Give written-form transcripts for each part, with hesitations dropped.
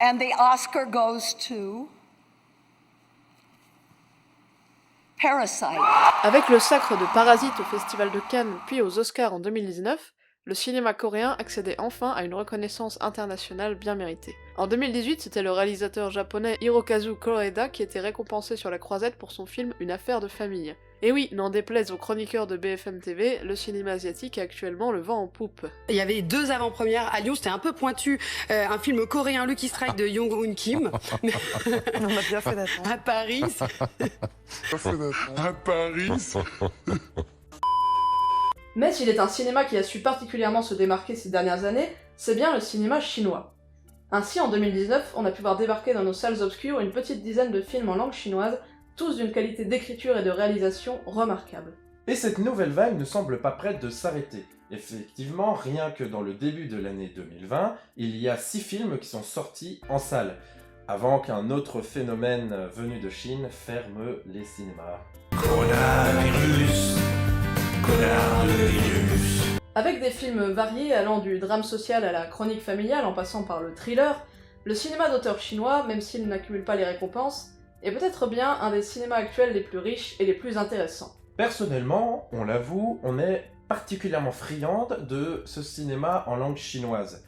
And the Oscar goes to Parasite. Avec le sacre de Parasite au Festival de Cannes puis aux Oscars en 2019, le cinéma coréen accédait enfin à une reconnaissance internationale bien méritée. En 2018, c'était le réalisateur japonais Hirokazu Koreeda qui était récompensé sur la croisette pour son film Une affaire de famille. Et oui, n'en déplaise aux chroniqueurs de BFM TV, le cinéma asiatique a actuellement le vent en poupe. Il y avait 2 avant-premières à Lyon, c'était un peu pointu, un film coréen Lucky Strike de Jong Hoon Kim. On a bien fait d'attendre. À Paris. À Paris. Mais s'il est un cinéma qui a su particulièrement se démarquer ces dernières années, c'est bien le cinéma chinois. Ainsi, en 2019, on a pu voir débarquer dans nos salles obscures une petite dizaine de films en langue chinoise, tous d'une qualité d'écriture et de réalisation remarquable. Et cette nouvelle vague ne semble pas prête de s'arrêter. Effectivement, rien que dans le début de l'année 2020, il y a 6 films qui sont sortis en salle, avant qu'un autre phénomène venu de Chine ferme les cinémas. Coronavirus. Coronavirus. Avec des films variés allant du drame social à la chronique familiale en passant par le thriller, le cinéma d'auteur chinois, même s'il n'accumule pas les récompenses, est peut-être bien un des cinémas actuels les plus riches et les plus intéressants. Personnellement, on l'avoue, on est particulièrement friande de ce cinéma en langue chinoise.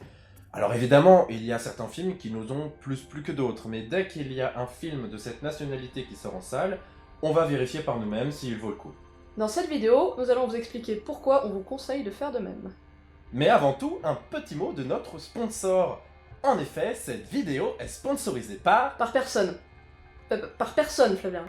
Alors évidemment, il y a certains films qui nous ont plus que d'autres, mais dès qu'il y a un film de cette nationalité qui sort en salle, on va vérifier par nous-mêmes s'il vaut le coup. Dans cette vidéo, nous allons vous expliquer pourquoi on vous conseille de faire de même. Mais avant tout, un petit mot de notre sponsor. En effet, cette vidéo est sponsorisée par... Par personne. Par personne, Flavien.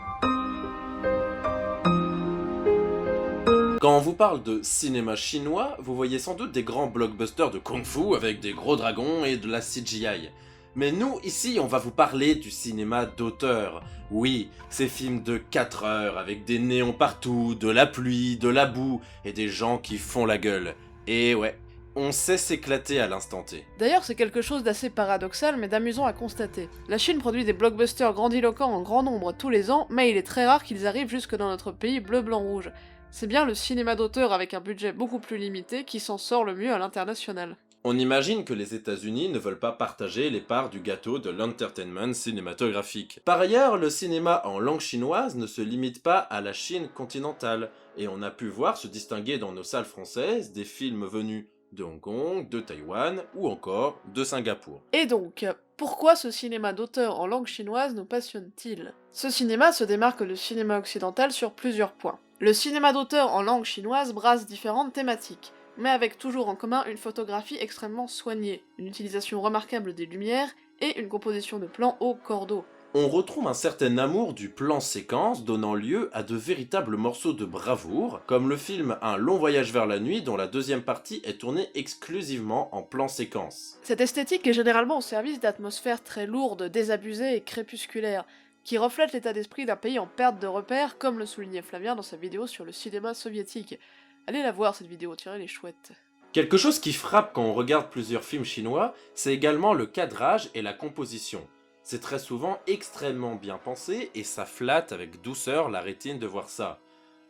Quand on vous parle de cinéma chinois, vous voyez sans doute des grands blockbusters de kung-fu avec des gros dragons et de la CGI. Mais nous, ici, on va vous parler du cinéma d'auteur. Oui, ces films de 4 heures avec des néons partout, de la pluie, de la boue et des gens qui font la gueule. Et ouais, on sait s'éclater à l'instant T. D'ailleurs, c'est quelque chose d'assez paradoxal mais d'amusant à constater. La Chine produit des blockbusters grandiloquents en grand nombre tous les ans, mais il est très rare qu'ils arrivent jusque dans notre pays bleu-blanc-rouge. C'est bien le cinéma d'auteur avec un budget beaucoup plus limité qui s'en sort le mieux à l'international. On imagine que les États-Unis ne veulent pas partager les parts du gâteau de l'entertainment cinématographique. Par ailleurs, le cinéma en langue chinoise ne se limite pas à la Chine continentale, et on a pu voir se distinguer dans nos salles françaises des films venus de Hong Kong, de Taïwan ou encore de Singapour. Et donc, pourquoi ce cinéma d'auteur en langue chinoise nous passionne-t-il ? Ce cinéma se démarque du cinéma occidental sur plusieurs points. Le cinéma d'auteur en langue chinoise brasse différentes thématiques, mais avec toujours en commun une photographie extrêmement soignée, une utilisation remarquable des lumières et une composition de plans au cordeau. On retrouve un certain amour du plan séquence donnant lieu à de véritables morceaux de bravoure, comme le film Un long voyage vers la nuit dont la deuxième partie est tournée exclusivement en plan séquence. Cette esthétique est généralement au service d'atmosphères très lourdes, désabusées et crépusculaires, qui reflètent l'état d'esprit d'un pays en perte de repères, comme le soulignait Flavien dans sa vidéo sur le cinéma soviétique. Allez la voir cette vidéo, tiens, elle est chouette. Quelque chose qui frappe quand on regarde plusieurs films chinois, c'est également le cadrage et la composition. C'est très souvent extrêmement bien pensé et ça flatte avec douceur la rétine de voir ça.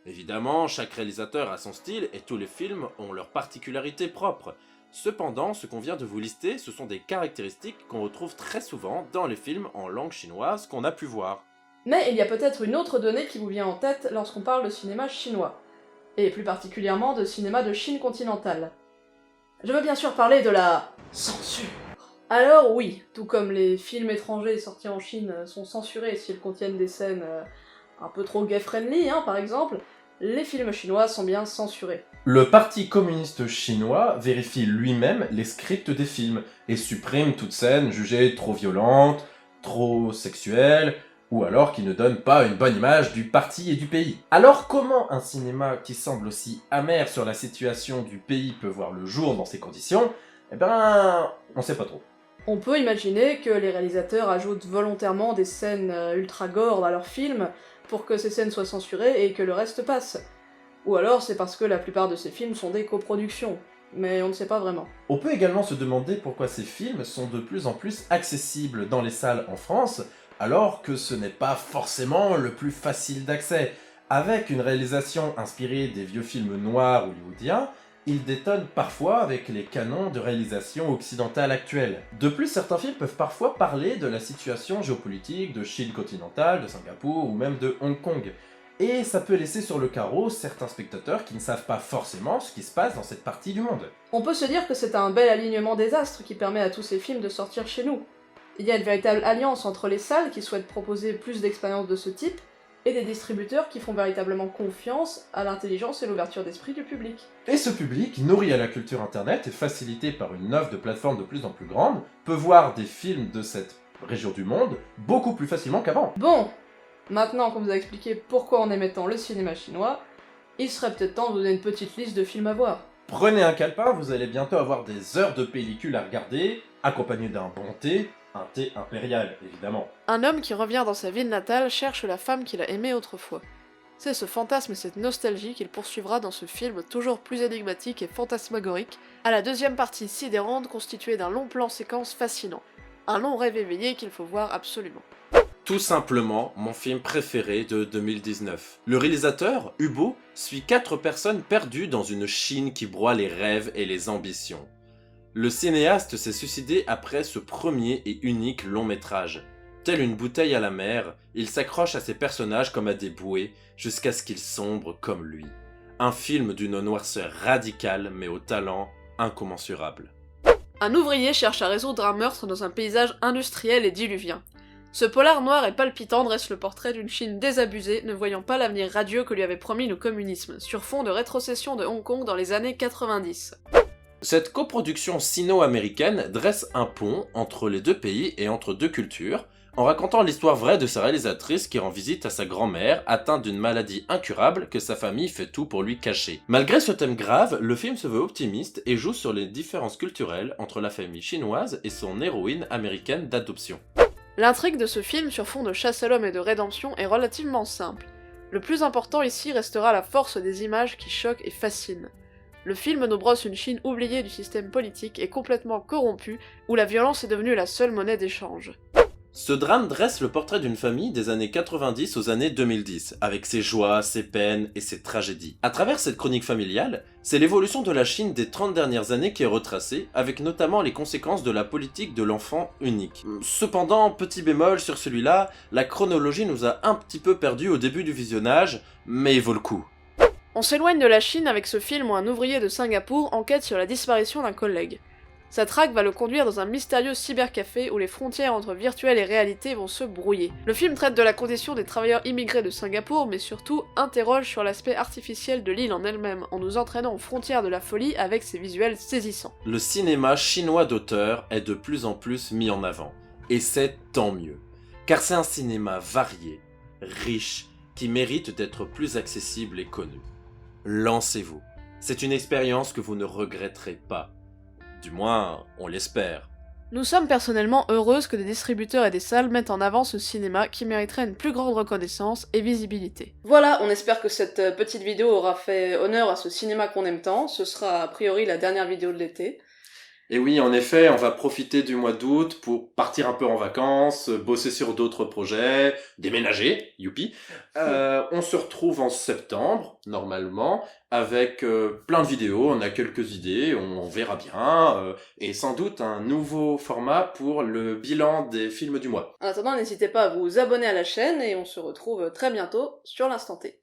Évidemment, chaque réalisateur a son style et tous les films ont leurs particularités propres. Cependant, ce qu'on vient de vous lister, ce sont des caractéristiques qu'on retrouve très souvent dans les films en langue chinoise qu'on a pu voir. Mais il y a peut-être une autre donnée qui vous vient en tête lorsqu'on parle de cinéma chinois, et plus particulièrement de cinéma de Chine continentale. Je veux bien sûr parler de la censure. Alors oui, tout comme les films étrangers sortis en Chine sont censurés s'ils contiennent des scènes un peu trop gay-friendly, par exemple, les films chinois sont bien censurés. Le Parti communiste chinois vérifie lui-même les scripts des films et supprime toute scène jugée trop violente, trop sexuelle, ou alors qui ne donne pas une bonne image du parti et du pays. Alors comment un cinéma qui semble aussi amer sur la situation du pays peut voir le jour dans ces conditions ? Eh ben, on sait pas trop. On peut imaginer que les réalisateurs ajoutent volontairement des scènes ultra-gore dans leurs films pour que ces scènes soient censurées et que le reste passe. Ou alors c'est parce que la plupart de ces films sont des coproductions, mais on ne sait pas vraiment. On peut également se demander pourquoi ces films sont de plus en plus accessibles dans les salles en France, alors que ce n'est pas forcément le plus facile d'accès. Avec une réalisation inspirée des vieux films noirs hollywoodiens, il détonne parfois avec les canons de réalisation occidentale actuelle. De plus, certains films peuvent parfois parler de la situation géopolitique de Chine continentale, de Singapour ou même de Hong Kong. Et ça peut laisser sur le carreau certains spectateurs qui ne savent pas forcément ce qui se passe dans cette partie du monde. On peut se dire que c'est un bel alignement des astres qui permet à tous ces films de sortir chez nous. Il y a une véritable alliance entre les salles qui souhaitent proposer plus d'expériences de ce type, et des distributeurs qui font véritablement confiance à l'intelligence et l'ouverture d'esprit du public. Et ce public, nourri à la culture internet et facilité par une offre de plateformes de plus en plus grande, peut voir des films de cette région du monde beaucoup plus facilement qu'avant. Bon, maintenant qu'on vous a expliqué pourquoi on aimait tant le cinéma chinois, il serait peut-être temps de vous donner une petite liste de films à voir. Prenez un calepin, vous allez bientôt avoir des heures de pellicule à regarder, accompagné d'un bon thé, un thé impérial évidemment. Un homme qui revient dans sa ville natale cherche la femme qu'il a aimée autrefois. C'est ce fantasme et cette nostalgie qu'il poursuivra dans ce film toujours plus énigmatique et fantasmagorique, à la deuxième partie sidérante constituée d'un long plan séquence fascinant. Un long rêve éveillé qu'il faut voir absolument. Tout simplement mon film préféré de 2019. Le réalisateur, Hubo, suit 4 personnes perdues dans une Chine qui broie les rêves et les ambitions. Le cinéaste s'est suicidé après ce premier et unique long métrage. Tel une bouteille à la mer, il s'accroche à ses personnages comme à des bouées, jusqu'à ce qu'ils sombrent comme lui. Un film d'une noirceur radicale, mais au talent incommensurable. Un ouvrier cherche à résoudre un meurtre dans un paysage industriel et diluvien. Ce polar noir et palpitant dresse le portrait d'une Chine désabusée, ne voyant pas l'avenir radieux que lui avait promis le communisme, sur fond de rétrocession de Hong Kong dans les années 90. Cette coproduction sino-américaine dresse un pont entre les deux pays et entre deux cultures, en racontant l'histoire vraie de sa réalisatrice qui rend visite à sa grand-mère, atteinte d'une maladie incurable que sa famille fait tout pour lui cacher. Malgré ce thème grave, le film se veut optimiste et joue sur les différences culturelles entre la famille chinoise et son héroïne américaine d'adoption. L'intrigue de ce film sur fond de chasse à l'homme et de rédemption est relativement simple. Le plus important ici restera la force des images qui choquent et fascinent. Le film nous brosse une Chine oubliée du système politique et complètement corrompue, où la violence est devenue la seule monnaie d'échange. Ce drame dresse le portrait d'une famille des années 90 aux années 2010, avec ses joies, ses peines et ses tragédies. À travers cette chronique familiale, c'est l'évolution de la Chine des 30 dernières années qui est retracée, avec notamment les conséquences de la politique de l'enfant unique. Cependant, petit bémol sur celui-là, la chronologie nous a un petit peu perdus au début du visionnage, mais il vaut le coup. On s'éloigne de la Chine avec ce film où un ouvrier de Singapour enquête sur la disparition d'un collègue. Sa traque va le conduire dans un mystérieux cybercafé où les frontières entre virtuel et réalité vont se brouiller. Le film traite de la condition des travailleurs immigrés de Singapour, mais surtout interroge sur l'aspect artificiel de l'île en elle-même, en nous entraînant aux frontières de la folie avec ses visuels saisissants. Le cinéma chinois d'auteur est de plus en plus mis en avant, et c'est tant mieux, car c'est un cinéma varié, riche, qui mérite d'être plus accessible et connu. Lancez-vous, c'est une expérience que vous ne regretterez pas. Du moins, on l'espère. Nous sommes personnellement heureuses que des distributeurs et des salles mettent en avant ce cinéma qui mériterait une plus grande reconnaissance et visibilité. Voilà, on espère que cette petite vidéo aura fait honneur à ce cinéma qu'on aime tant. Ce sera a priori la dernière vidéo de l'été. Et oui, en effet, on va profiter du mois d'août pour partir un peu en vacances, bosser sur d'autres projets, déménager, youpi. On se retrouve en septembre, normalement, avec plein de vidéos, on a quelques idées, on verra bien, et sans doute un nouveau format pour le bilan des films du mois. En attendant, n'hésitez pas à vous abonner à la chaîne et on se retrouve très bientôt sur l'Instant T.